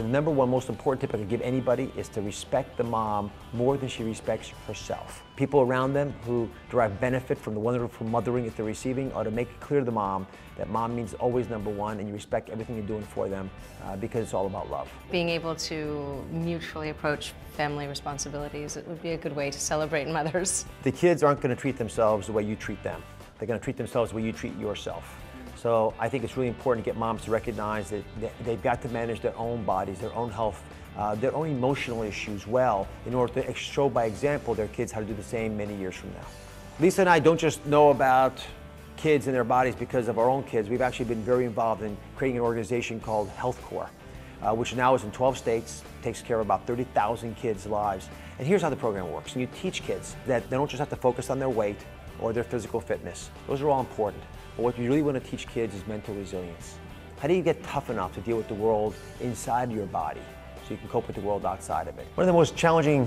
number one most important tip I could give anybody is to respect the mom more than she respects herself. People around them who derive benefit from the wonderful mothering that they're receiving ought to make it clear to the mom that mom means always number one and you respect everything you're doing for them because it's all about love. Being able to mutually approach family responsibilities, it would be a good way to celebrate mothers. The kids aren't going to treat themselves the way you treat them. They're going to treat themselves the way you treat yourself. So I think it's really important to get moms to recognize that they've got to manage their own bodies, their own health, their own emotional issues well in order to show by example their kids how to do the same many years from now. Lisa and I don't just know about kids and their bodies because of our own kids. We've actually been very involved in creating an organization called Health Corps, which now is in 12 states, takes care of about 30,000 kids' lives. And here's how the program works. And you teach kids that they don't just have to focus on their weight or their physical fitness. Those are all important. But what you really want to teach kids is mental resilience. How do you get tough enough to deal with the world inside your body so you can cope with the world outside of it? One of the most challenging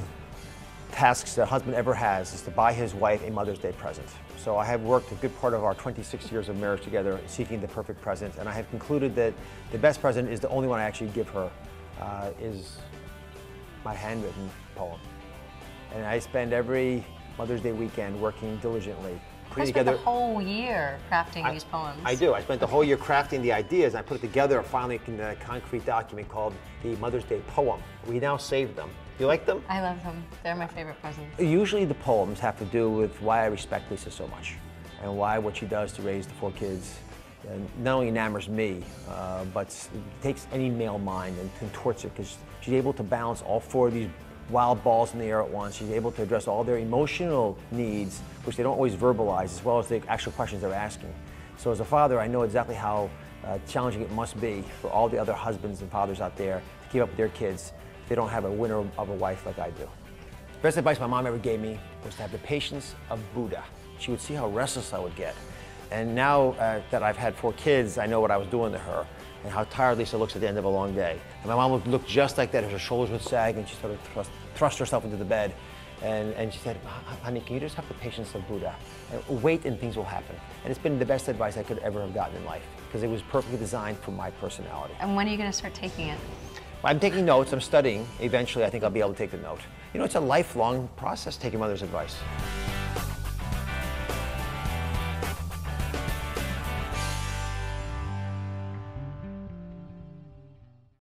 tasks that a husband ever has is to buy his wife a Mother's Day present. So I have worked a good part of our 26 years of marriage together seeking the perfect present, and I have concluded that the best present is the only one I actually give her, is my handwritten poem. And I spend every Mother's Day weekend working diligently. I spent the whole year crafting these poems. I do. I spent the whole year crafting the ideas. I put it together finally in a concrete document called the Mother's Day poem. We now save them. You like them? I love them. They're my favorite presents. Usually the poems have to do with why I respect Lisa so much and why what she does to raise the 4 kids not only enamors me, but takes any male mind and contorts it because she's able to balance all 4 of these wild balls in the air at once. She's able to address all their emotional needs, which they don't always verbalize, as well as the actual questions they're asking. So as a father, I know exactly how challenging it must be for all the other husbands and fathers out there to keep up with their kids if they don't have a winner of a wife like I do. The best advice my mom ever gave me was to have the patience of Buddha. She would see how restless I would get. And now that I've had 4 kids, I know what I was doing to her and how tired Lisa looks at the end of a long day. And my mom would look just like that as her shoulders would sag and she sort of thrust herself into the bed. And she said, honey, can you just have the patience of Buddha? And wait and things will happen. And it's been the best advice I could ever have gotten in life because it was perfectly designed for my personality. And when are you going to start taking it? I'm taking notes, I'm studying. Eventually I think I'll be able to take the note. You know, it's a lifelong process taking mother's advice.